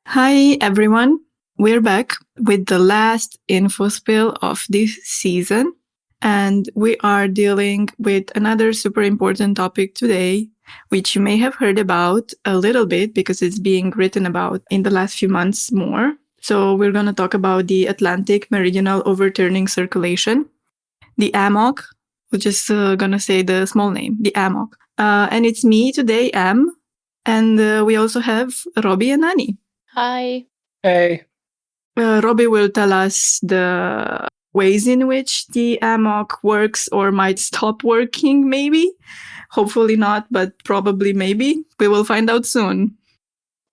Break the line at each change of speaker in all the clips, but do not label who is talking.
Hi, everyone. We're back with the last Infospill of this season, and we are dealing with another super important topic today, which you may have heard about a little bit because it's being written about in the last few months more. So we're going to talk about the Atlantic Meridional Overturning Circulation, the AMOC. We're just going to say the small name, the AMOC. And it's me today, Em, and we also have Robbie and Annie.
Hi.
Hey.
Robbie will tell us the ways in which the AMOC works or might stop working, maybe. Hopefully not, but probably maybe. We will find out soon.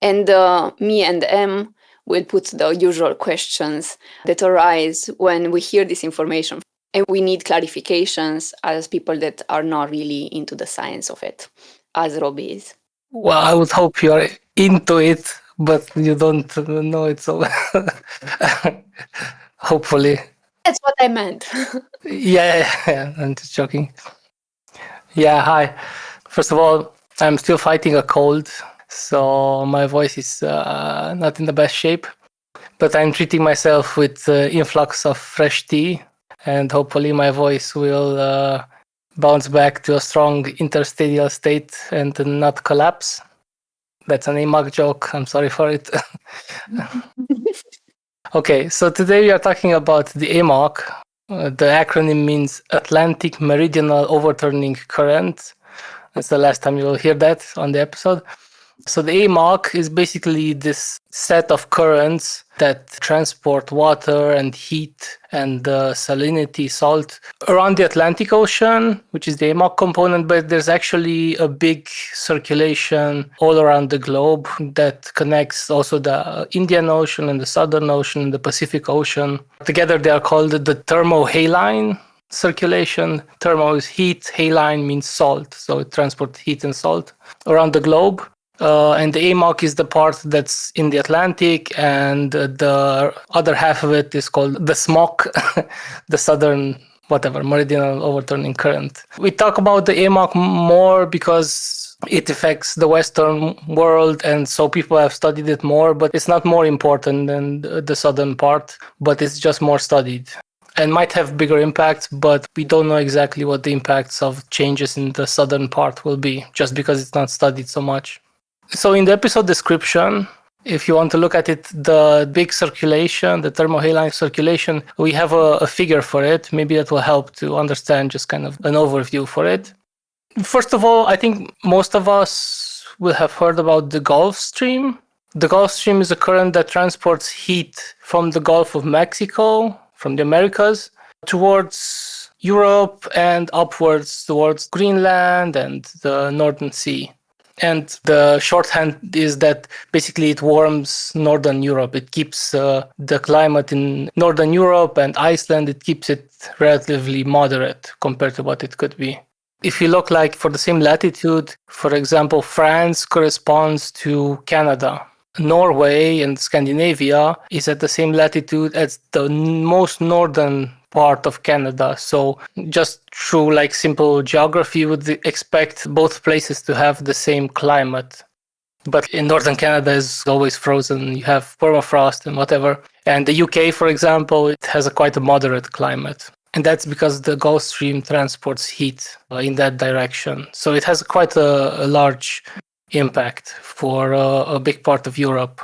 And me and Em will put the usual questions that arise when we hear this information. And we need clarifications as people that are not really into the science of it, as Robbie is.
Well, I would hope you are into it, but you don't know it, so hopefully.
That's what I meant.
Yeah, I'm just joking. Yeah, hi. First of all, I'm still fighting a cold, so my voice is not in the best shape, but I'm treating myself with influx of fresh tea, and hopefully my voice will bounce back to a strong interstitial state and not collapse. That's an AMOC joke. I'm sorry for it. Okay, so today we are talking about the AMOC. The acronym means Atlantic Meridional Overturning Current. That's the last time you will hear that on the episode. So the AMOC is basically this set of currents that transport water and heat and salinity, salt around the Atlantic Ocean, which is the AMOC component, but there's actually a big circulation all around the globe that connects also the Indian Ocean and the Southern Ocean and the Pacific Ocean. Together they are called the thermohaline circulation. Thermo is heat, haline means salt, so it transports heat and salt around the globe. And the AMOC is the part that's in the Atlantic, and the other half of it is called the SMOC, the Southern Meridional Overturning Current. We talk about the AMOC more because it affects the Western world, and so people have studied it more, but it's not more important than the southern part, but it's just more studied. And might have bigger impacts, but we don't know exactly what the impacts of changes in the southern part will be, just because it's not studied so much. So in the episode description, if you want to look at it, the big circulation, the thermohaline circulation, we have a figure for it. Maybe that will help to understand just kind of an overview for it. First of all, I think most of us will have heard about the Gulf Stream. The Gulf Stream is a current that transports heat from the Gulf of Mexico, from the Americas, towards Europe and upwards towards Greenland and the Northern Sea. And the shorthand is that basically it warms Northern Europe. It keeps the climate in Northern Europe and Iceland, it keeps it relatively moderate compared to what it could be. If you look like for the same latitude, for example, France corresponds to Canada. Norway and Scandinavia is at the same latitude as the most northern part of Canada. So just through like simple geography, you would expect both places to have the same climate. But in northern Canada is always frozen. You have permafrost and whatever. And the UK, for example, it has quite a moderate climate. And that's because the Gulf Stream transports heat in that direction. So it has quite a large impact for a big part of Europe.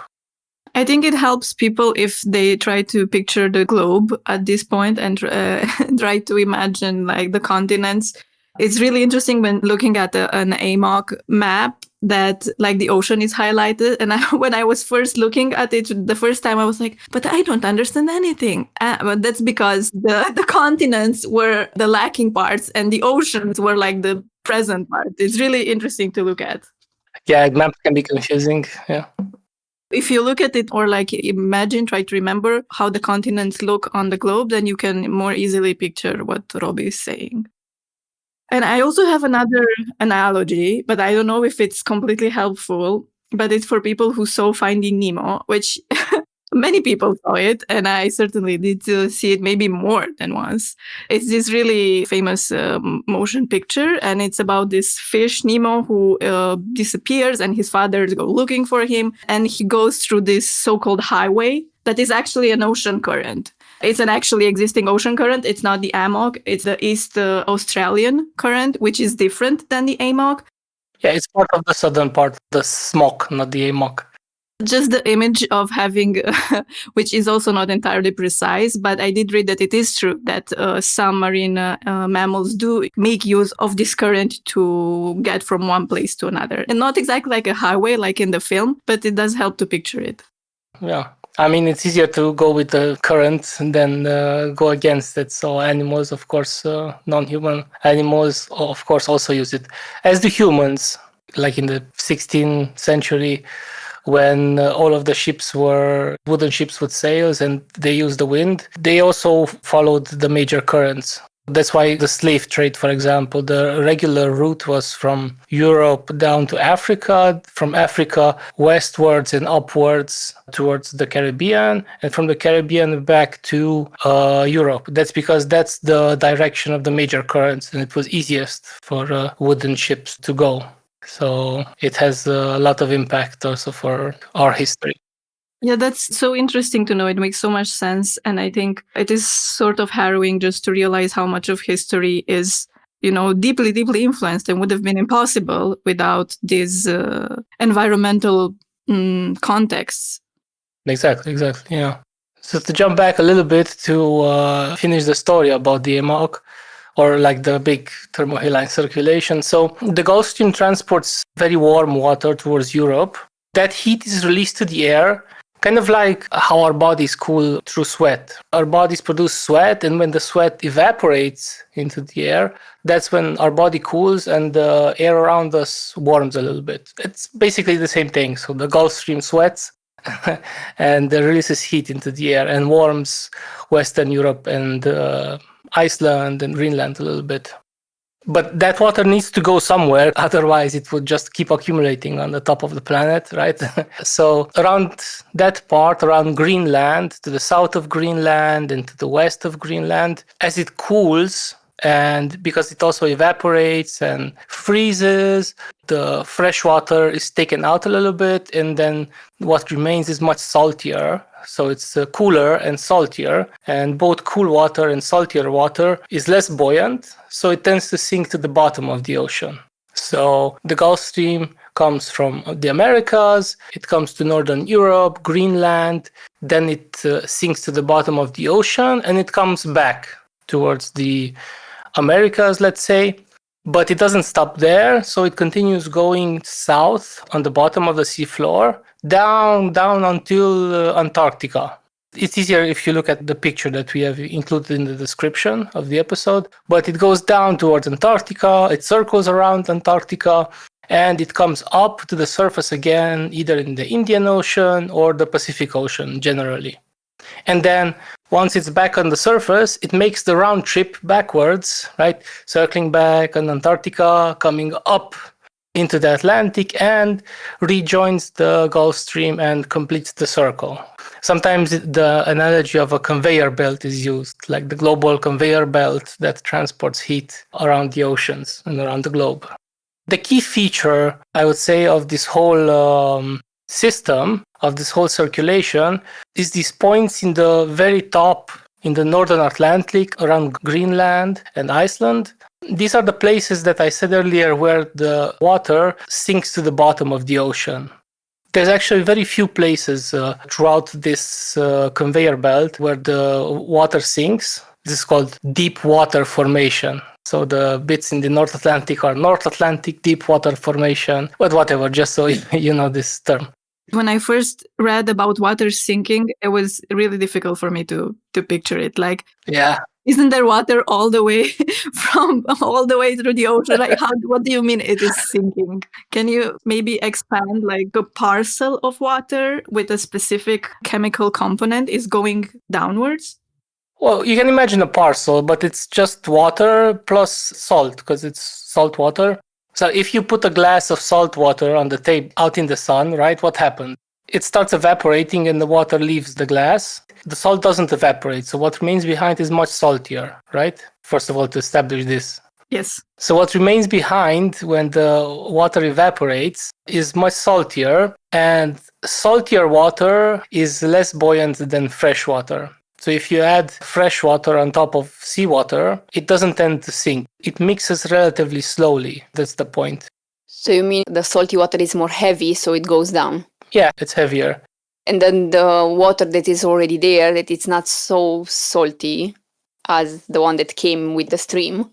I think it helps people if they try to picture the globe at this point and try to imagine like the continents. It's really interesting when looking at an AMOC map that like the ocean is highlighted. And when I was first looking at it the first time, I was like, but I don't understand anything. But that's because the continents were the lacking parts and the oceans were like the present part. It's really interesting to look at.
Yeah, maps can be confusing. Yeah.
If you look at it or like imagine, try to remember how the continents look on the globe, then you can more easily picture what Robbie is saying. And I also have another analogy, but I don't know if it's completely helpful, but it's for people who saw Finding Nemo, which Many people saw it, and I certainly did see it maybe more than once. It's this really famous motion picture, and it's about this fish, Nemo, who disappears, and his father go looking for him, and he goes through this so-called highway that is actually an ocean current. It's an actually existing ocean current. It's not the AMOC. It's the East Australian current, which is different than the AMOC.
Yeah, it's part of the southern part, the SMOC, not the AMOC.
Just the image of having, which is also not entirely precise, but I did read that it is true that some marine mammals do make use of this current to get from one place to another. And not exactly like a highway like in the film, but it does help to picture it.
Yeah. I mean, it's easier to go with the current than go against it. So animals, of course, non-human animals, of course, also use it. As do humans, like in the 16th century, when all of the ships were wooden ships with sails and they used the wind, they also followed the major currents. That's why the slave trade, for example, the regular route was from Europe down to Africa, from Africa westwards and upwards towards the Caribbean, and from the Caribbean back to Europe. That's because that's the direction of the major currents, and it was easiest for wooden ships to go. So it has a lot of impact also for our history.
Yeah, that's so interesting to know. It makes so much sense. And I think it is sort of harrowing just to realize how much of history is, deeply, deeply influenced and would have been impossible without these environmental contexts.
Exactly, yeah. So to jump back a little bit to finish the story about the AMOC, or like the big thermohaline circulation. So the Gulf Stream transports very warm water towards Europe. That heat is released to the air, kind of like how our bodies cool through sweat. Our bodies produce sweat, and when the sweat evaporates into the air, that's when our body cools and the air around us warms a little bit. It's basically the same thing. So the Gulf Stream sweats and releases heat into the air and warms Western Europe and Iceland and Greenland a little bit. But that water needs to go somewhere, otherwise it would just keep accumulating on the top of the planet, right? So around that part, around Greenland, to the south of Greenland and to the west of Greenland, as it cools, and because it also evaporates and freezes, the fresh water is taken out a little bit, and then what remains is much saltier. So it's cooler and saltier, and both cool water and saltier water is less buoyant, so it tends to sink to the bottom of the ocean. So the Gulf Stream comes from the Americas, it comes to Northern Europe, Greenland, then it sinks to the bottom of the ocean, and it comes back towards the Americas, let's say. But it doesn't stop there, so it continues going south on the bottom of the seafloor, down until Antarctica. It's easier if you look at the picture that we have included in the description of the episode, but it goes down towards Antarctica, it circles around Antarctica, and it comes up to the surface again, either in the Indian Ocean or the Pacific Ocean generally. And then once it's back on the surface, it makes the round trip backwards, right? Circling back on Antarctica, coming up into the Atlantic, and rejoins the Gulf Stream and completes the circle. Sometimes the analogy of a conveyor belt is used, like the global conveyor belt that transports heat around the oceans and around the globe. The key feature, I would say, of this whole system, of this whole circulation, is these points in the very top in the northern Atlantic around Greenland and Iceland. These are the places that I said earlier where the water sinks to the bottom of the ocean. There's actually very few places throughout this conveyor belt where the water sinks. This is called deep water formation. So the bits in the North Atlantic are North Atlantic deep water formation, but whatever, just so you know this term.
When I first read about water sinking, it was really difficult for me to picture it. Like,
yeah,
isn't there water all the way all the way through the ocean? Like, what do you mean it is sinking? Can you maybe expand, like a parcel of water with a specific chemical component is going downwards?
Well, you can imagine a parcel, but it's just water plus salt, because it's salt water. So if you put a glass of salt water on the table out in the sun, right, what happened? It starts evaporating and the water leaves the glass. The salt doesn't evaporate, so what remains behind is much saltier, right? First of all, to establish this.
Yes.
So what remains behind when the water evaporates is much saltier, and saltier water is less buoyant than fresh water. So if you add fresh water on top of seawater, it doesn't tend to sink. It mixes relatively slowly. That's the point.
So you mean the salty water is more heavy, so it goes down?
Yeah, it's heavier.
And then the water that is already there, that it's not so salty as the one that came with the stream,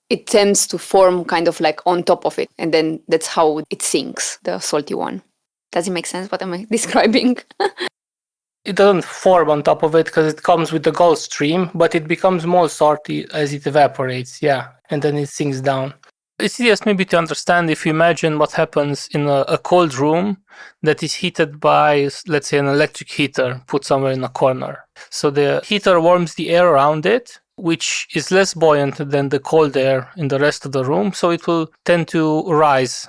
it tends to form kind of like on top of it. And then that's how it sinks, the salty one. Does it make sense what I'm describing?
It doesn't form on top of it because it comes with the Gulf Stream, but it becomes more salty as it evaporates, yeah, and then it sinks down. It's easiest maybe to understand if you imagine what happens in a cold room that is heated by, let's say, an electric heater put somewhere in a corner. So the heater warms the air around it, which is less buoyant than the cold air in the rest of the room, so it will tend to rise.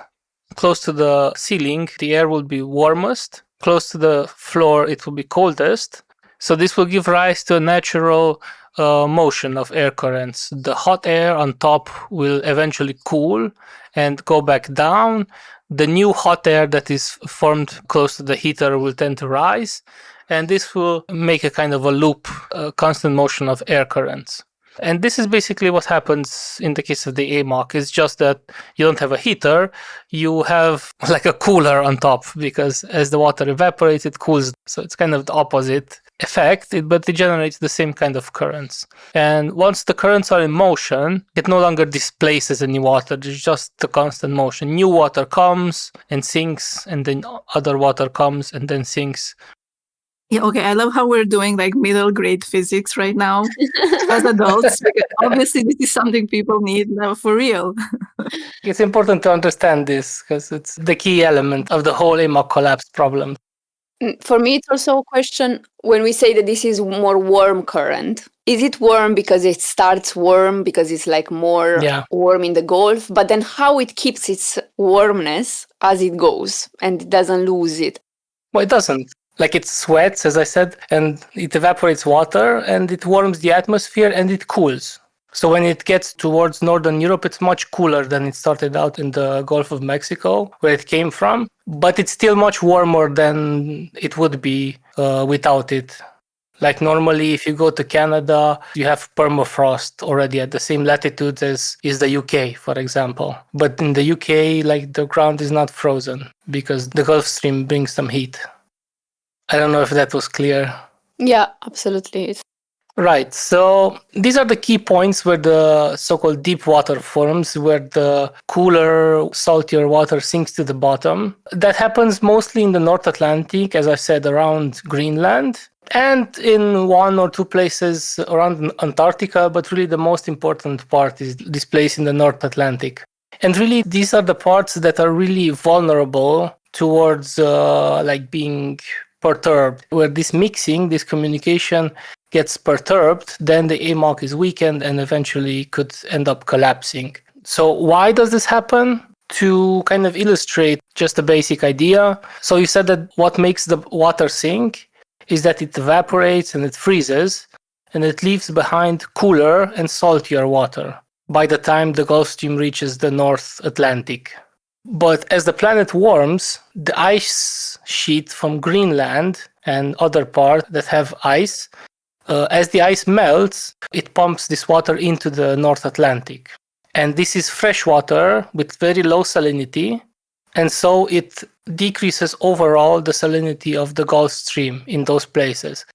Close to the ceiling, the air will be warmest. Close to the floor, it will be coldest. So this will give rise to a natural motion of air currents. The hot air on top will eventually cool and go back down. The new hot air that is formed close to the heater will tend to rise. And this will make a kind of a loop, a constant motion of air currents. And this is basically what happens in the case of the AMOC. It's just that you don't have a heater, you have like a cooler on top, because as the water evaporates, it cools. So it's kind of the opposite effect, but it generates the same kind of currents. And once the currents are in motion, it no longer displaces any water. There's just the constant motion. New water comes and sinks, and then other water comes and then sinks.
Yeah, okay. I love how we're doing like middle grade physics right now as adults. Because obviously, this is something people need now for real.
It's important to understand this because it's the key element of the whole AMOC collapse problem.
For me, it's also a question when we say that this is more warm current. Is it warm because it starts warm, because it's like more warm in the Gulf? But then how it keeps its warmness as it goes and it doesn't lose it?
Well, it doesn't. Like it sweats, as I said, and it evaporates water and it warms the atmosphere and it cools. So when it gets towards Northern Europe, it's much cooler than it started out in the Gulf of Mexico, where it came from. But it's still much warmer than it would be without it. Like normally, if you go to Canada, you have permafrost already at the same latitude as is the UK, for example. But in the UK, like the ground is not frozen because the Gulf Stream brings some heat. I don't know if that was clear.
Yeah, absolutely.
Right. So these are the key points where the so-called deep water forms, where the cooler, saltier water sinks to the bottom. That happens mostly in the North Atlantic, as I said, around Greenland, and in one or two places around Antarctica. But really the most important part is this place in the North Atlantic. And really, these are the parts that are really vulnerable towards being perturbed, where this mixing, this communication gets perturbed, then the AMOC is weakened and eventually could end up collapsing. So why does this happen? To kind of illustrate just a basic idea. So you said that what makes the water sink is that it evaporates and it freezes and it leaves behind cooler and saltier water by the time the Gulf Stream reaches the North Atlantic. But as the planet warms, the ice sheet from Greenland and other parts that have ice, as the ice melts, it pumps this water into the North Atlantic. And this is fresh water with very low salinity, and so it decreases overall the salinity of the Gulf Stream in those places.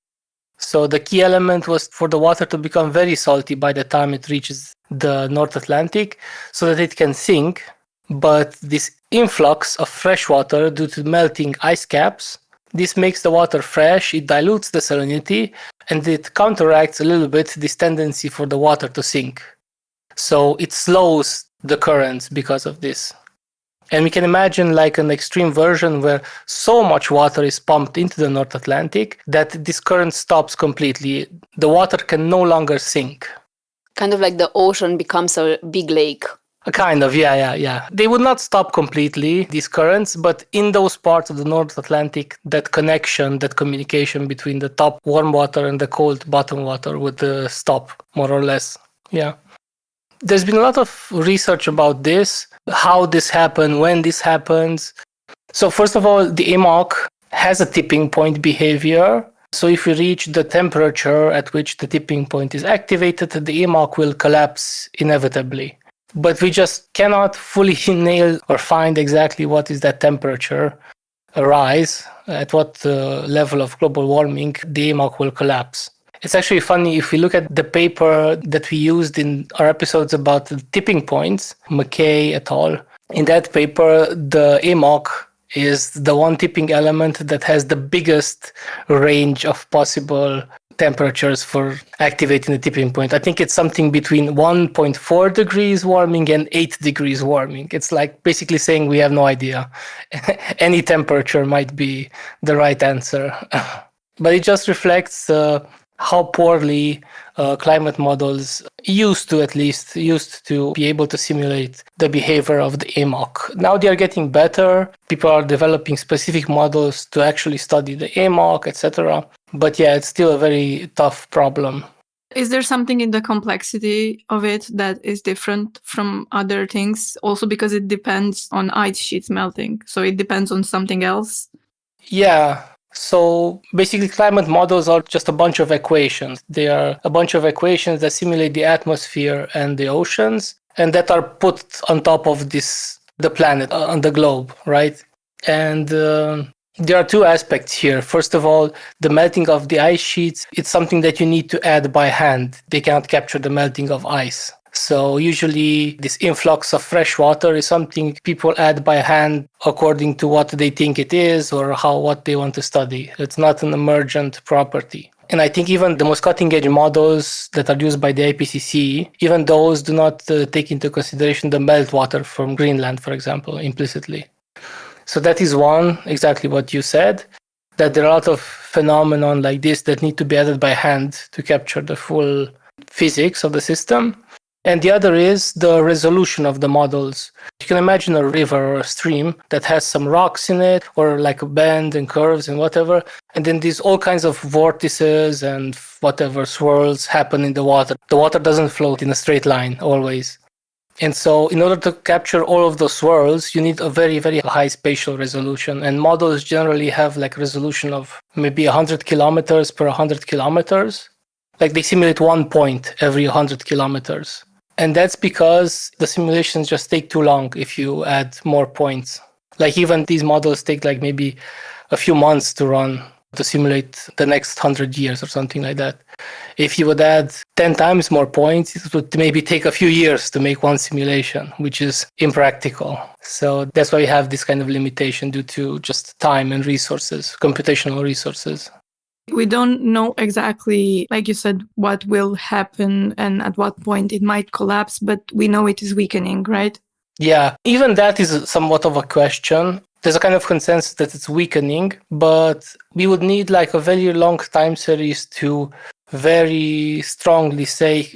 So the key element was for the water to become very salty by the time it reaches the North Atlantic so that it can sink. But this influx of fresh water due to melting ice caps, this makes the water fresh, it dilutes the salinity, and it counteracts a little bit this tendency for the water to sink. So it slows the currents because of this. And we can imagine like an extreme version where so much water is pumped into the North Atlantic that this current stops completely. The water can no longer sink.
Kind of like the ocean becomes a big lake.
Kind of, yeah. They would not stop completely, these currents, but in those parts of the North Atlantic, that connection, that communication between the top warm water and the cold bottom water would stop, more or less. Yeah. There's been a lot of research about this, how this happens, when this happens. So first of all, the AMOC has a tipping point behavior. So if we reach the temperature at which the tipping point is activated, the AMOC will collapse inevitably. But we just cannot fully nail or find exactly what is that temperature rise, at what level of global warming the AMOC will collapse. It's actually funny, if we look at the paper that we used in our episodes about the tipping points, McKay et al., in that paper, the AMOC is the one tipping element that has the biggest range of possible temperatures for activating the tipping point. I think it's something between 1.4 degrees warming and 8 degrees warming. It's like basically saying we have no idea. Any temperature might be the right answer. But it just reflects how poorly climate models used to be able to simulate the behavior of the AMOC. Now they are getting better. People are developing specific models to actually study the AMOC, etc. But yeah, it's still a very tough problem.
Is there something in the complexity of it that is different from other things? Also because it depends on ice sheets melting. So it depends on something else?
Yeah. So basically climate models are just a bunch of equations. They are a bunch of equations that simulate the atmosphere and the oceans, and that are put on top of the planet, on the globe, right? And there are two aspects here. First of all, the melting of the ice sheets, it's something that you need to add by hand. They cannot capture the melting of ice. So usually this influx of fresh water is something people add by hand according to what they think it is or what they want to study. It's not an emergent property. And I think even the most cutting edge models that are used by the IPCC, even those do not take into consideration the meltwater from Greenland, for example, implicitly. So that is one, exactly what you said, that there are a lot of phenomenon like this that need to be added by hand to capture the full physics of the system. And the other is the resolution of the models. You can imagine a river or a stream that has some rocks in it, or like a bend and curves and whatever. And then these all kinds of vortices and whatever swirls happen in the water. The water doesn't float in a straight line always. And so in order to capture all of those swirls, you need a very, very high spatial resolution. And models generally have like a resolution of maybe 100 kilometers per 100 kilometers. Like they simulate 1 point every 100 kilometers. And that's because the simulations just take too long if you add more points. Like even these models take like maybe a few months to run to simulate the next 100 years or something like that. If you would add 10 times more points, it would maybe take a few years to make one simulation, which is impractical. So that's why we have this kind of limitation due to just time and resources, computational resources.
We don't know exactly, like you said, what will happen and at what point it might collapse, but we know it is weakening, right?
Yeah, even that is somewhat of a question. There's a kind of consensus that it's weakening, but we would need like a very long time series to very strongly say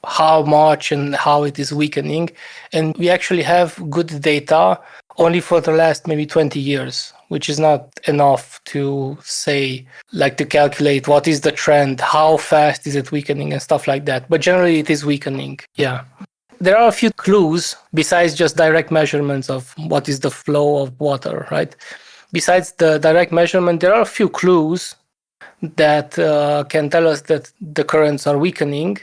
how much and how it is weakening. And we actually have good data only for the last maybe 20 years, which is not enough to say, like to calculate what is the trend, how fast is it weakening and stuff like that. But generally it is weakening, yeah. There are a few clues besides just direct measurements of what is the flow of water, right? Besides the direct measurement, there are a few clues that can tell us that the currents are weakening.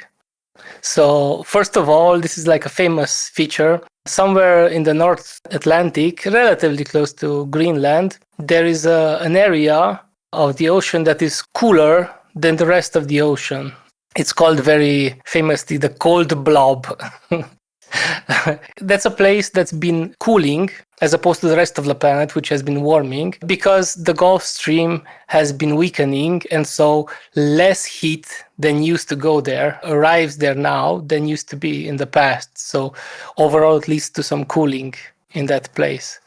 So first of all, this is like a famous feature. Somewhere in the North Atlantic, relatively close to Greenland, there is an area of the ocean that is cooler than the rest of the ocean. It's called very famously the cold blob. That's a place that's been cooling as opposed to the rest of the planet, which has been warming, because the Gulf Stream has been weakening, and so less heat than used to go there arrives there now than used to be in the past. So overall, it leads to some cooling in that place.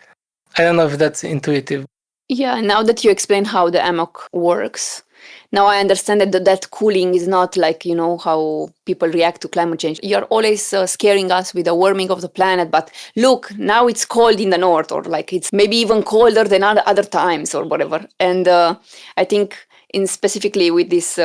I don't know if that's intuitive.
Yeah, now that you explain how the AMOC works, Now I understand that cooling is not like, how people react to climate change. You're always scaring us with the warming of the planet, but look, now it's cold in the north, or like it's maybe even colder than other times or whatever. And I think specifically with this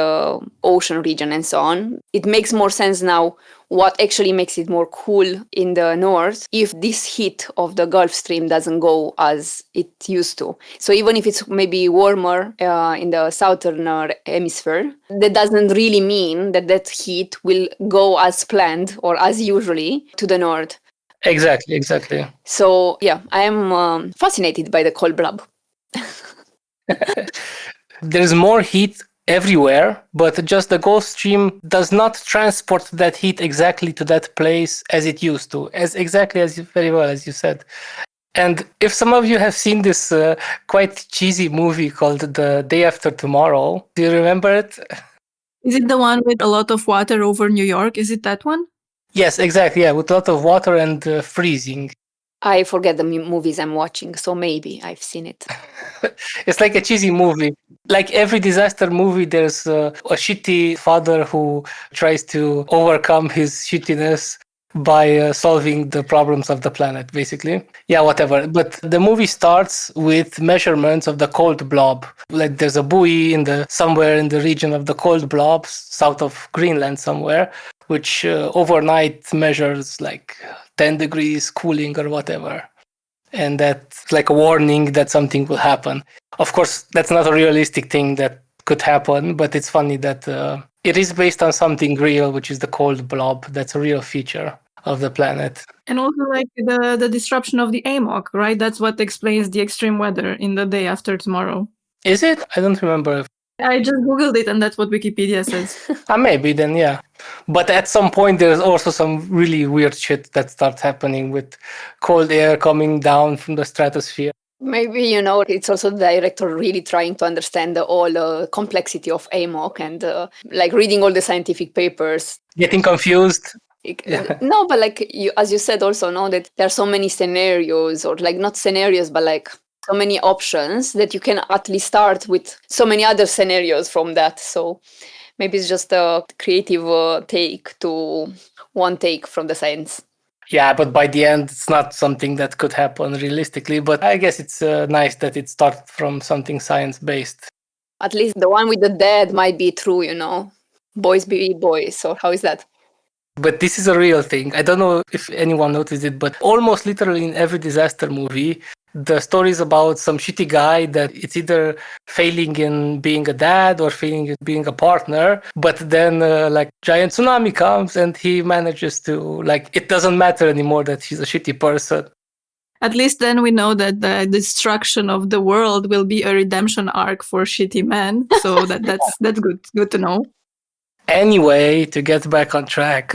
ocean region and so on, it makes more sense now what actually makes it more cool in the north if this heat of the Gulf Stream doesn't go as it used to. So even if it's maybe warmer in the southern hemisphere, that doesn't really mean that heat will go as planned or as usually to the north.
Exactly.
So yeah, I am fascinated by the cold blob.
There's more heat everywhere, but just the Gulf Stream does not transport that heat exactly to that place as it used to, very well as you said. And if some of you have seen this quite cheesy movie called The Day After Tomorrow, do you remember it?
Is it the one with a lot of water over New York? Is it that one?
Yes, exactly. Yeah, with a lot of water and freezing.
I forget the movies I'm watching, so maybe I've seen it.
It's like a cheesy movie. Like every disaster movie, there's a shitty father who tries to overcome his shittiness by solving the problems of the planet, basically. Yeah, whatever. But the movie starts with measurements of the cold blob. Like there's a buoy somewhere in the region of the cold blobs, south of Greenland somewhere, which overnight measures like 10 degrees cooling or whatever. And that's like a warning that something will happen. Of course, that's not a realistic thing that could happen, but it's funny that it is based on something real, which is the cold blob. That's a real feature of the planet.
And also like the disruption of the AMOC, right? That's what explains the extreme weather in The Day After Tomorrow.
Is it? I don't remember.
I just Googled it and that's what Wikipedia says.
Maybe then, yeah. But at some point, there's also some really weird shit that starts happening with cold air coming down from the stratosphere.
Maybe, it's also the director really trying to understand the whole complexity of AMOC and like reading all the scientific papers.
Getting confused.
No, but like as you said also, that there are so many scenarios, or like not scenarios, but like so many options that you can at least start with so many other scenarios from that. So maybe it's just a creative take to one take from the science.
Yeah, but by the end, it's not something that could happen realistically. But I guess it's nice that it starts from something science-based.
At least the one with the dead might be true, Boys be boys, or how is that?
But this is a real thing. I don't know if anyone noticed it, but almost literally in every disaster movie, the story is about some shitty guy that it's either failing in being a dad or failing in being a partner. But then like giant tsunami comes and he manages to, like, it doesn't matter anymore that he's a shitty person.
At least then we know that the destruction of the world will be a redemption arc for shitty men. So that's good to know.
Anyway, to get back on track.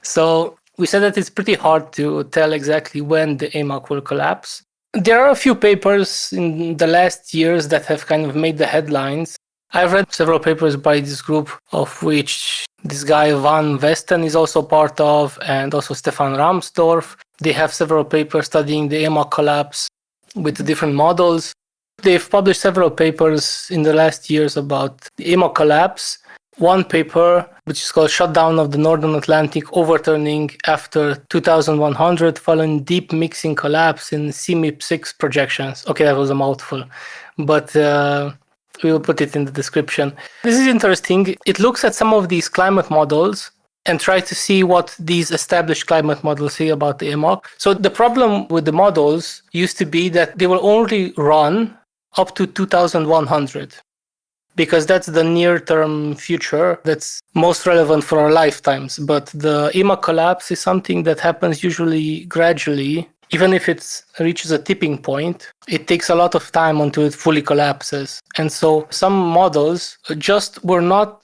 So we said that it's pretty hard to tell exactly when the AMOC will collapse. There are a few papers in the last years that have kind of made the headlines. I've read several papers by this group, of which this guy Van Westen is also part of, and also Stefan Ramsdorff. They have several papers studying the AMOC collapse with different models. They've published several papers in the last years about the AMOC collapse. One paper, which is called Shutdown of the Northern Atlantic Overturning After 2100 Following Deep Mixing Collapse in CMIP6 Projections. Okay, that was a mouthful, but we will put it in the description. This is interesting. It looks at some of these climate models and tries to see what these established climate models say about the AMOC. So the problem with the models used to be that they will only run up to 2100. Because that's the near-term future that's most relevant for our lifetimes. But the AMOC collapse is something that happens usually gradually. Even if it reaches a tipping point, it takes a lot of time until it fully collapses. And so some models just were not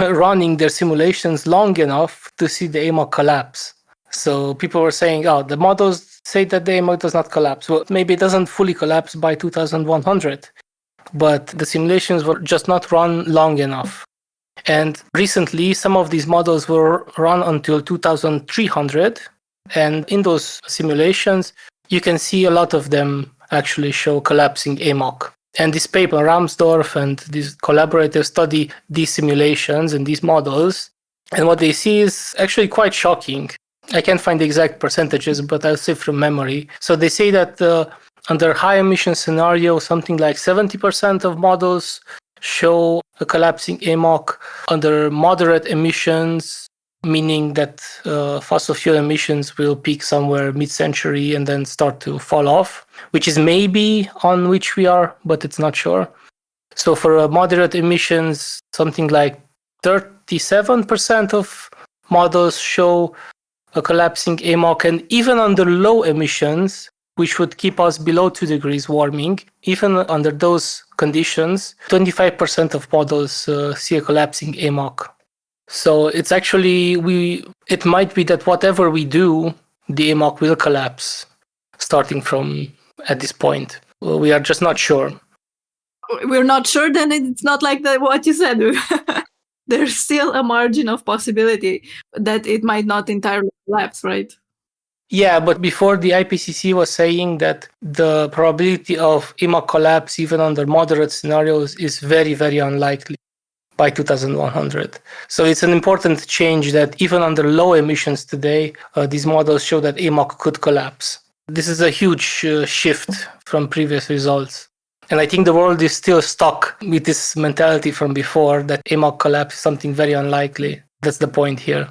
running their simulations long enough to see the AMOC collapse. So people were saying, the models say that the AMOC does not collapse. Well, maybe it doesn't fully collapse by 2100. But the simulations were just not run long enough. And recently, some of these models were run until 2300. And in those simulations, you can see a lot of them actually show collapsing AMOC. And this paper, Ramsdorff and these collaborators study these simulations and these models. And what they see is actually quite shocking. I can't find the exact percentages, but I'll say from memory. So they say that under high emission scenario, something like 70% of models show a collapsing AMOC. Under moderate emissions, meaning that fossil fuel emissions will peak somewhere mid-century and then start to fall off, which is maybe on which we are, but it's not sure. So for moderate emissions, something like 37% of models show a collapsing AMOC, and even under low emissions, which would keep us below 2 degrees warming, even under those conditions, 25% of models see a collapsing AMOC. So it's actually, it might be that whatever we do, the AMOC will collapse, starting from at this point. We are just not sure.
We're not sure, then it's not like what you said. There's still a margin of possibility that it might not entirely collapse, right?
Yeah, but before the IPCC was saying that the probability of AMOC collapse, even under moderate scenarios, is very, very unlikely by 2100. So it's an important change that even under low emissions today, these models show that AMOC could collapse. This is a huge shift from previous results. And I think the world is still stuck with this mentality from before that AMOC collapse is something very unlikely. That's the point here.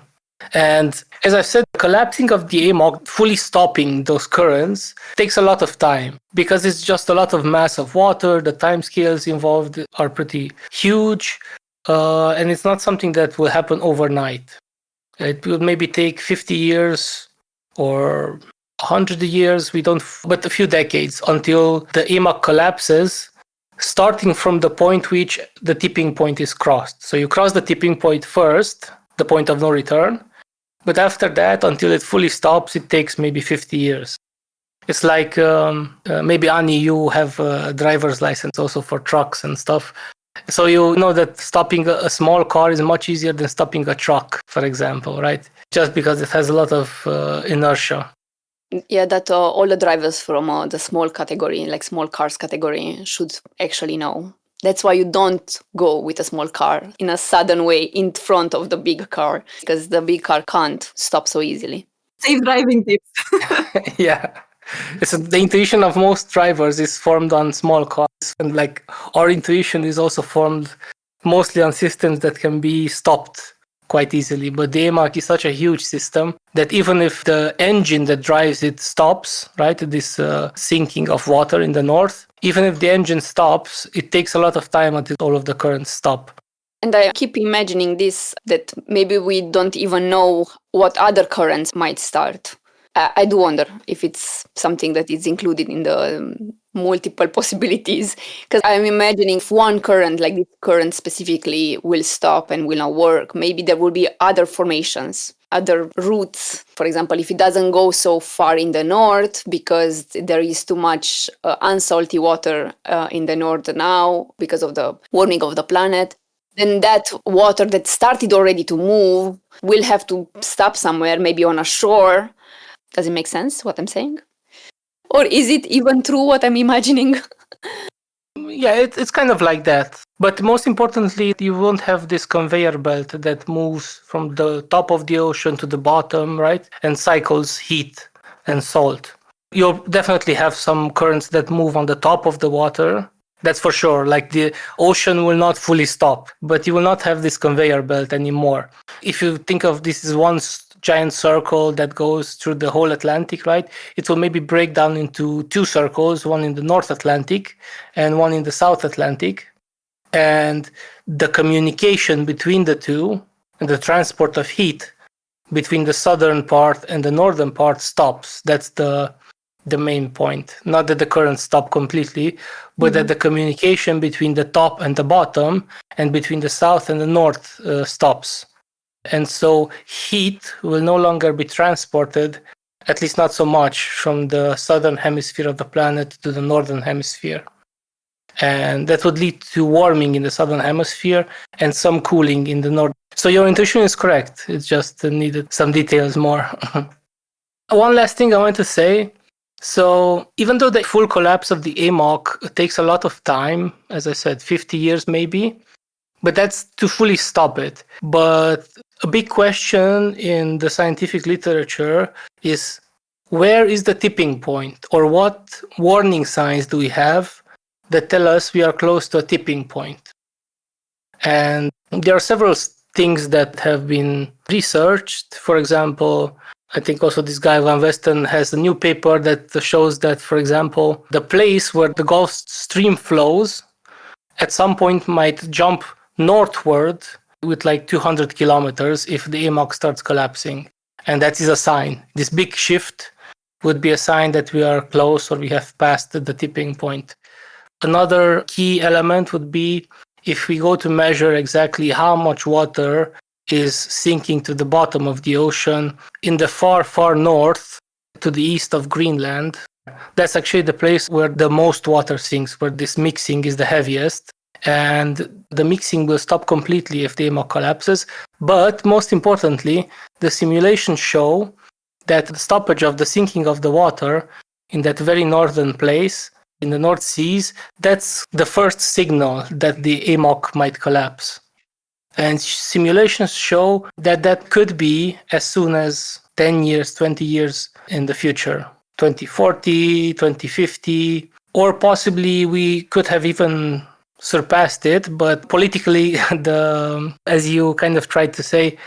And as I've said, collapsing of the AMOC, fully stopping those currents, takes a lot of time because it's just a lot of mass of water. The timescales involved are pretty huge. And it's not something that will happen overnight. It will maybe take 50 years or 100 years, but a few decades until the AMOC collapses, starting from the point which the tipping point is crossed. So you cross the tipping point first, the point of no return, but after that, until it fully stops, it takes maybe 50 years. It's like maybe, Ani, you have a driver's license also for trucks and stuff. So you know that stopping a small car is much easier than stopping a truck, for example, right? Just because it has a lot of inertia.
Yeah, that all the drivers from the small category, like small cars category, should actually know. That's why you don't go with a small car in a sudden way in front of the big car, because the big car can't stop so easily.
Safe driving tips.
Yeah. So the intuition of most drivers is formed on small cars, and like our intuition is also formed mostly on systems that can be stopped quite easily. But the AMOC is such a huge system that even if the engine that drives it stops, right, this sinking of water in the north, even if the engine stops, it takes a lot of time until all of the currents stop.
And I keep imagining this, that maybe we don't even know what other currents might start. I do wonder if it's something that is included in the multiple possibilities, because I'm imagining if one current, like this current specifically, will stop and will not work, maybe there will be other formations, other routes. For example, if it doesn't go so far in the north because there is too much unsalty water in the north now because of the warming of the planet, then that water that started already to move will have to stop somewhere, maybe on a shore. Does it make sense what I'm saying? Or is it even true what I'm imagining?
Yeah, it's kind of like that. But most importantly, you won't have this conveyor belt that moves from the top of the ocean to the bottom, right? And cycles heat and salt. You'll definitely have some currents that move on the top of the water. That's for sure. Like the ocean will not fully stop, but you will not have this conveyor belt anymore. If you think of this as one giant circle that goes through the whole Atlantic, right? It will maybe break down into two circles, one in the North Atlantic and one in the South Atlantic. And the communication between the two and the transport of heat between the southern part and the northern part stops. That's the main point. Not that the currents stop completely, but that the communication between the top and the bottom and between the south and the north stops. And so heat will no longer be transported, at least not so much, from the southern hemisphere of the planet to the northern hemisphere. And that would lead to warming in the southern hemisphere and some cooling in the north. So your intuition is correct. It just needed some details more. One last thing I want to say So even though the full collapse of the AMOC takes a lot of time, as I said, 50 years maybe, but that's to fully stop it. But a big question in the scientific literature is, where is the tipping point, or what warning signs do we have that tell us we are close to a tipping point? And there are several things that have been researched. For example, I think also this guy Van Westen has a new paper that shows that, for example, the place where the Gulf Stream flows at some point might jump northward with like 200 kilometers if the AMOC starts collapsing. And that is a sign. This big shift would be a sign that we are close or we have passed the tipping point. Another key element would be if we go to measure exactly how much water is sinking to the bottom of the ocean in the far, far north to the east of Greenland. That's actually the place where the most water sinks, where this mixing is the heaviest. And the mixing will stop completely if the AMOC collapses. But most importantly, the simulations show that the stoppage of the sinking of the water in that very northern place, in the North Seas, that's the first signal that the AMOC might collapse. And simulations show that that could be as soon as 10 years, 20 years in the future, 2040, 2050, or possibly we could have even surpassed it. But politically, as you kind of tried to say,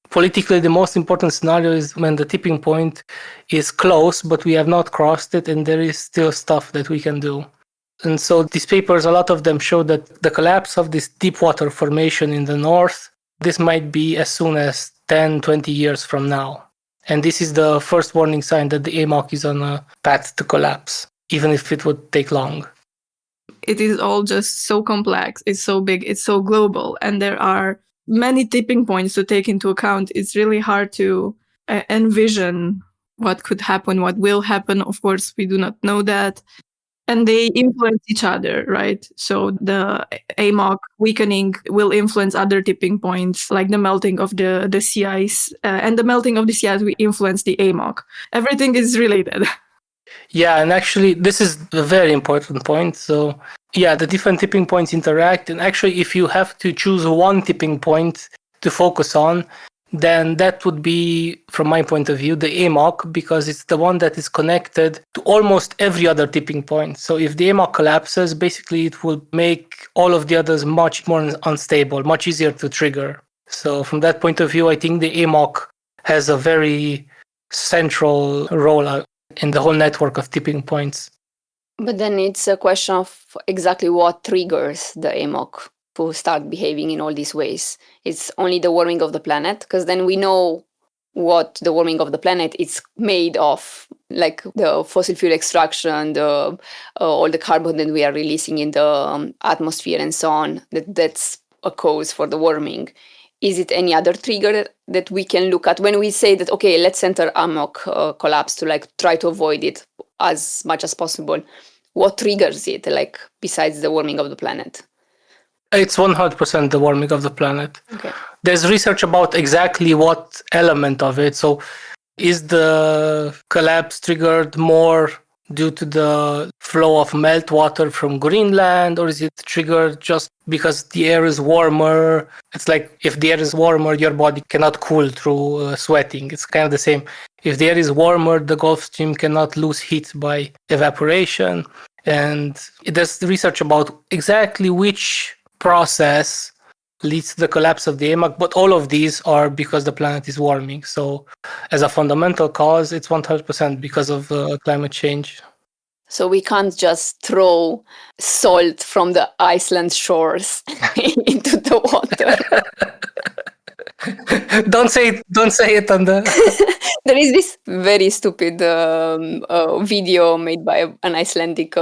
politically, the most important scenario is when the tipping point is close, but we have not crossed it, and there is still stuff that we can do. And so these papers, a lot of them show that the collapse of this deep water formation in the north, this might be as soon as 10, 20 years from now. And this is the first warning sign that the AMOC is on a path to collapse, even if it would take long.
It is all just so complex, it's so big, it's so global, and there are many tipping points to take into account. It's really hard to envision what could happen, what will happen. Of course, we do not know that. And they influence each other, right? So the AMOC weakening will influence other tipping points, like the melting of the sea ice. And the melting of the sea ice will influence the AMOC. Everything is related.
Yeah, and actually, this is a very important point. So, yeah, the different tipping points interact. And actually, if you have to choose one tipping point to focus on, then that would be, from my point of view, the AMOC, because it's the one that is connected to almost every other tipping point. So if the AMOC collapses, basically it will make all of the others much more unstable, much easier to trigger. So from that point of view, I think the AMOC has a very central role in the whole network of tipping points.
But then it's a question of exactly what triggers the AMOC to start behaving in all these ways. It's only the warming of the planet, because then we know what the warming of the planet is made of, like the fossil fuel extraction, all the carbon that we are releasing in the atmosphere and so on, that's a cause for the warming. Is it any other trigger that we can look at when we say that, okay, let's enter AMOC collapse to like try to avoid it as much as possible? What triggers it, like besides the warming of the planet?
It's 100% the warming of the planet.
Okay.
There's research about exactly what element of it. So is the collapse triggered more due to the flow of meltwater from Greenland, or is it triggered just because the air is warmer? It's like if the air is warmer, your body cannot cool through sweating. It's kind of the same. If the air is warmer, the Gulf Stream cannot lose heat by evaporation. And there's research about exactly which process leads to the collapse of the AMOC, but all of these are because the planet is warming. So as a fundamental cause, it's 100% because of climate change.
So we can't just throw salt from the Iceland shores into the water.
Don't say it on the...
There is this very stupid video made by an Icelandic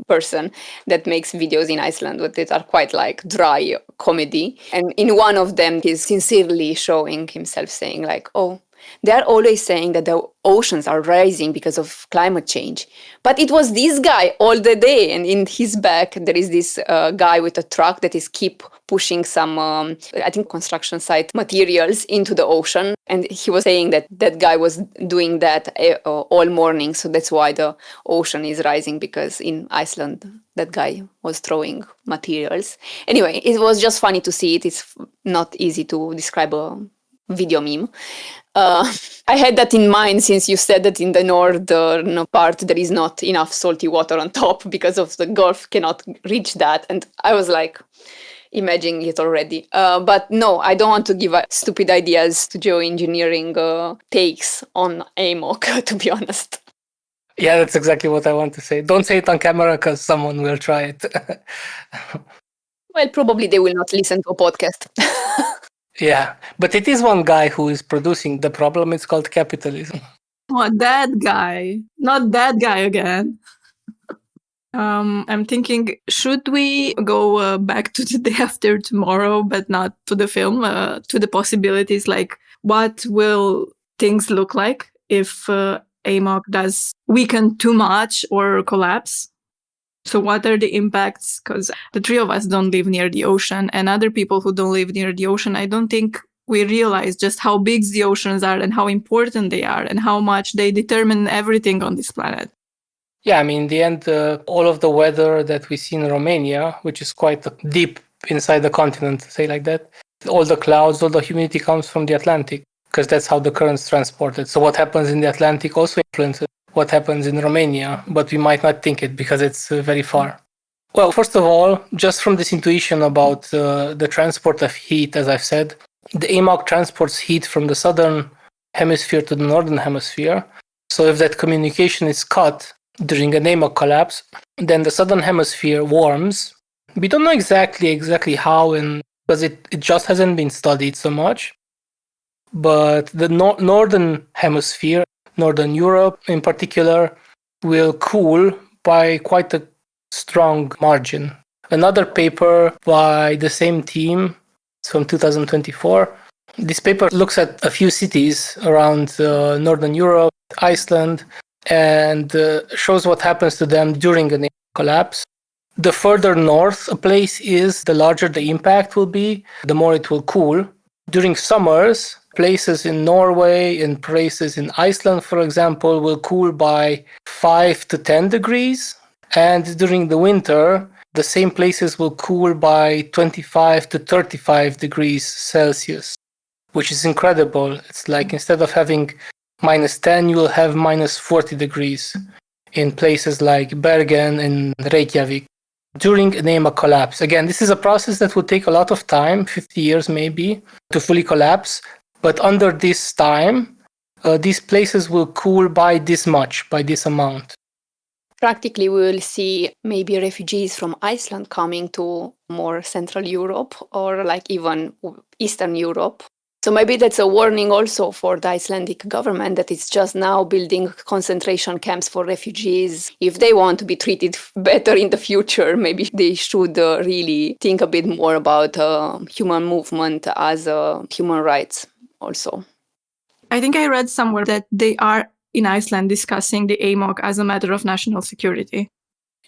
person that makes videos in Iceland that are quite like dry comedy. And in one of them, he's sincerely showing himself saying like, oh, they are always saying that the oceans are rising because of climate change. But it was this guy all the day, and in his back there is this guy with a truck that is keep pushing some, I think, construction site materials into the ocean. And he was saying that that guy was doing that all morning. So that's why the ocean is rising, because in Iceland, that guy was throwing materials. Anyway, it was just funny to see it. It's not easy to describe a video meme. I had that in mind since you said that in the northern part there is not enough salty water on top because of the Gulf cannot reach that. And I was like, imagining it already. But no, I don't want to give stupid ideas to geoengineering takes on AMOC, to be honest.
Yeah, that's exactly what I want to say. Don't say it on camera because someone will try it.
Well, probably they will not listen to a podcast.
Yeah, but it is one guy who is producing the problem. It's called capitalism.
Oh, that guy. Not that guy again. I'm thinking, should we go back to the day after tomorrow, but not to the film, to the possibilities, like what will things look like if AMOC does weaken too much or collapse? So what are the impacts? Because the three of us don't live near the ocean, and other people who don't live near the ocean, I don't think we realize just how big the oceans are and how important they are and how much they determine everything on this planet.
Yeah, I mean, in the end, all of the weather that we see in Romania, which is quite deep inside the continent, say like that, all the clouds, all the humidity comes from the Atlantic, because that's how the currents transported. So what happens in the Atlantic also influences what happens in Romania, but we might not think it because it's very far. Well, first of all, just from this intuition about the transport of heat, as I've said, the AMOC transports heat from the southern hemisphere to the northern hemisphere. So if that communication is cut during an AMOC collapse, then the southern hemisphere warms. We don't know exactly how, and because it just hasn't been studied so much. But the northern hemisphere, Northern Europe in particular, will cool by quite a strong margin. Another paper by the same team, it's from 2024. This paper looks at a few cities around Northern Europe, Iceland, and shows what happens to them during a collapse. The further north a place is, the larger the impact will be, the more it will cool. During summers, places in Norway and places in Iceland, for example, will cool by 5 to 10 degrees. And during the winter, the same places will cool by 25 to 35 degrees Celsius, which is incredible. It's like instead of having -10, you will have -40 degrees in places like Bergen and Reykjavik during an AMOC collapse. Again, this is a process that will take a lot of time, 50 years maybe, to fully collapse. But under this time, these places will cool by this much, by this amount.
Practically, we will see maybe refugees from Iceland coming to more Central Europe or like even Eastern Europe. So maybe that's a warning also for the Icelandic government that it's just now building concentration camps for refugees. If they want to be treated better in the future, maybe they should really think a bit more about human movement as human rights also.
I think I read somewhere that they are in Iceland discussing the AMOC as a matter of national security.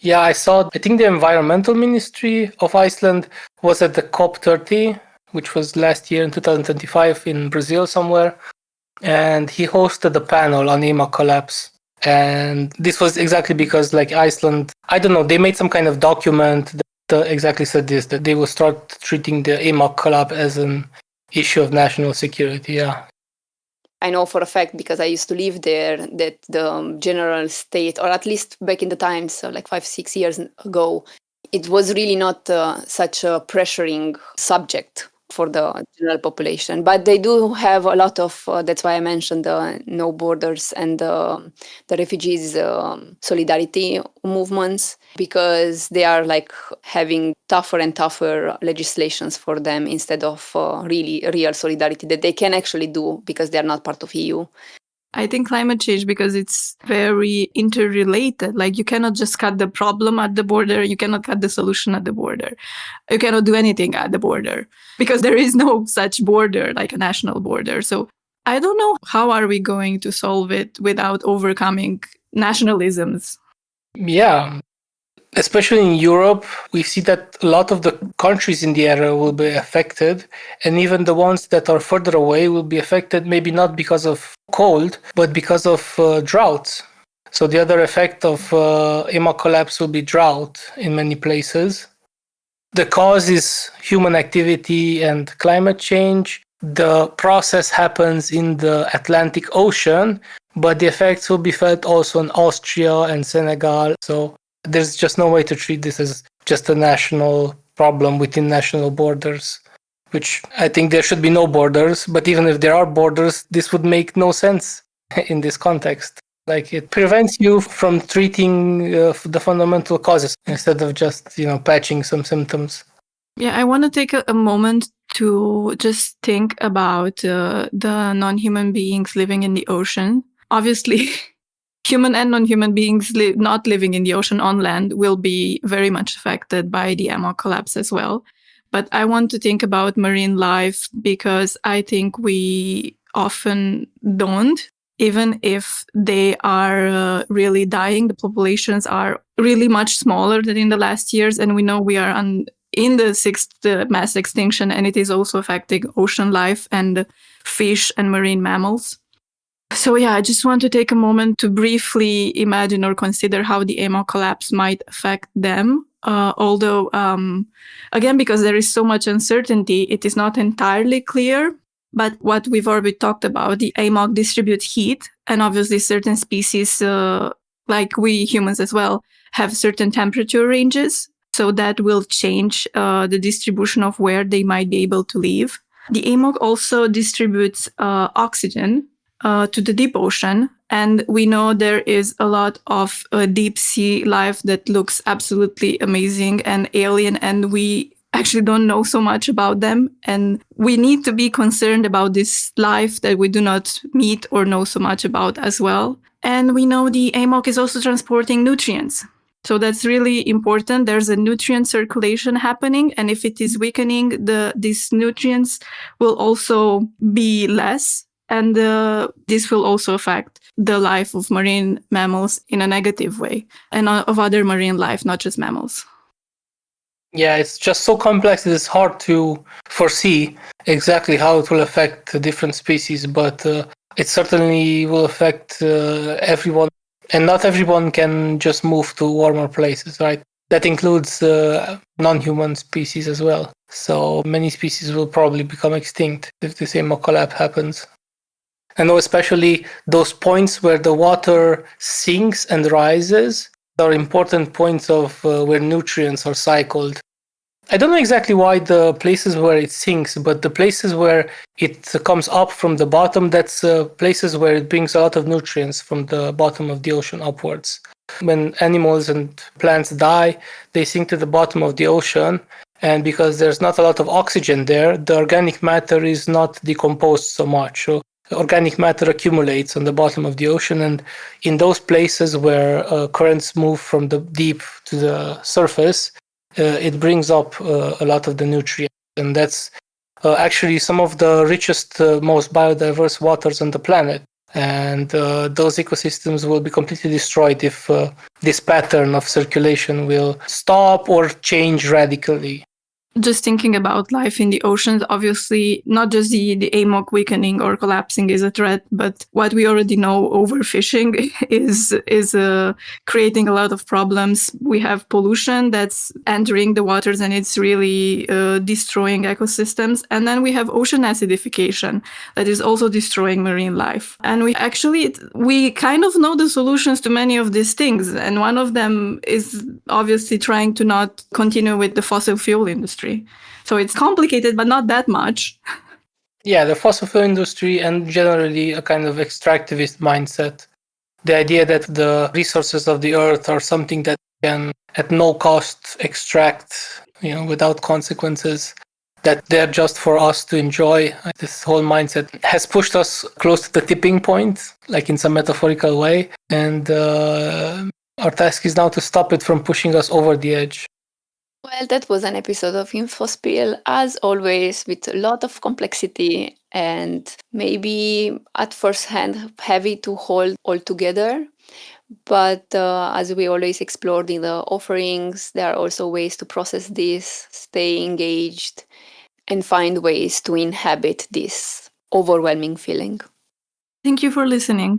Yeah, I think the environmental ministry of Iceland was at the COP30, which was last year in 2025 in Brazil somewhere. And he hosted a panel on AMOC collapse. And this was exactly because like Iceland, I don't know, they made some kind of document that exactly said this, that they will start treating the AMOC collapse as an issue of national security. Yeah.
I know for a fact, because I used to live there, that the general state, or at least back in the times, so like 5-6 years ago, it was really not such a pressuring subject for the general population. But they do have a lot of, that's why I mentioned the No Borders and the refugees solidarity movements, because they are like having tougher and tougher legislations for them instead of really real solidarity that they can actually do because they are not part of EU.
I think climate change, because it's very interrelated. Like you cannot just cut the problem at the border. You cannot cut the solution at the border. You cannot do anything at the border because there is no such border, like a national border. So I don't know how are we going to solve it without overcoming nationalisms.
Yeah, especially in Europe, we see that a lot of the countries in the area will be affected, and even the ones that are further away will be affected, maybe not because of cold, but because of droughts. So the other effect of AMOC collapse will be drought in many places. The cause is human activity and climate change. The process happens in the Atlantic Ocean, but the effects will be felt also in Austria and Senegal. So there's just no way to treat this as just a national problem within national borders, which I think there should be no borders. But even if there are borders, this would make no sense in this context. Like it prevents you from treating the fundamental causes instead of just, patching some symptoms.
Yeah, I want to take a moment to just think about the non-human beings living in the ocean. Obviously, human and non-human beings not living in the ocean on land will be very much affected by the AMOC collapse as well. But I want to think about marine life because I think we often don't. Even if they are really dying, the populations are really much smaller than in the last years. And we know we are in the sixth mass extinction, and it is also affecting ocean life and fish and marine mammals. So yeah, I just want to take a moment to briefly imagine or consider how the AMOC collapse might affect them. Although, again, because there is so much uncertainty, it is not entirely clear. But what we've already talked about, the AMOC distribute heat, and obviously certain species, like we humans as well, have certain temperature ranges. So that will change the distribution of where they might be able to live. The AMOC also distributes oxygen to the deep ocean. And we know there is a lot of deep sea life that looks absolutely amazing and alien, and we actually don't know so much about them. And we need to be concerned about this life that we do not meet or know so much about as well. And we know the AMOC is also transporting nutrients. So that's really important. There's a nutrient circulation happening. And if it is weakening, these nutrients will also be less. And this will also affect the life of marine mammals in a negative way, and of other marine life, not just mammals.
Yeah, it's just so complex. It's hard to foresee exactly how it will affect the different species, but it certainly will affect everyone. And not everyone can just move to warmer places, right? That includes non-human species as well. So many species will probably become extinct if the same collapse happens. I know especially those points where the water sinks and rises are important points of where nutrients are cycled. I don't know exactly why the places where it sinks, but the places where it comes up from the bottom, that's places where it brings a lot of nutrients from the bottom of the ocean upwards. When animals and plants die, they sink to the bottom of the ocean. And because there's not a lot of oxygen there, the organic matter is not decomposed so much. So organic matter accumulates on the bottom of the ocean, and in those places where currents move from the deep to the surface, it brings up a lot of the nutrients, and that's actually some of the richest, most biodiverse waters on the planet. And those ecosystems will be completely destroyed if this pattern of circulation will stop or change radically.
Just thinking about life in the oceans, obviously, not just the AMOC weakening or collapsing is a threat, but what we already know, overfishing is creating a lot of problems. We have pollution that's entering the waters and it's really destroying ecosystems. And then we have ocean acidification that is also destroying marine life. And we kind of know the solutions to many of these things. And one of them is obviously trying to not continue with the fossil fuel industry. So it's complicated, but not that much.
Yeah, the fossil fuel industry and generally a kind of extractivist mindset. The idea that the resources of the earth are something that can at no cost extract, without consequences, that they're just for us to enjoy. This whole mindset has pushed us close to the tipping point, like in some metaphorical way. And our task is now to stop it from pushing us over the edge.
Well, that was an episode of Infospill, as always, with a lot of complexity and maybe at first hand heavy to hold all together. But as we always explored in the offerings, there are also ways to process this, stay engaged, and find ways to inhabit this overwhelming feeling.
Thank you for listening.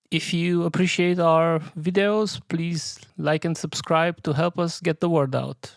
If you appreciate our videos, please like and subscribe to help us get the word out.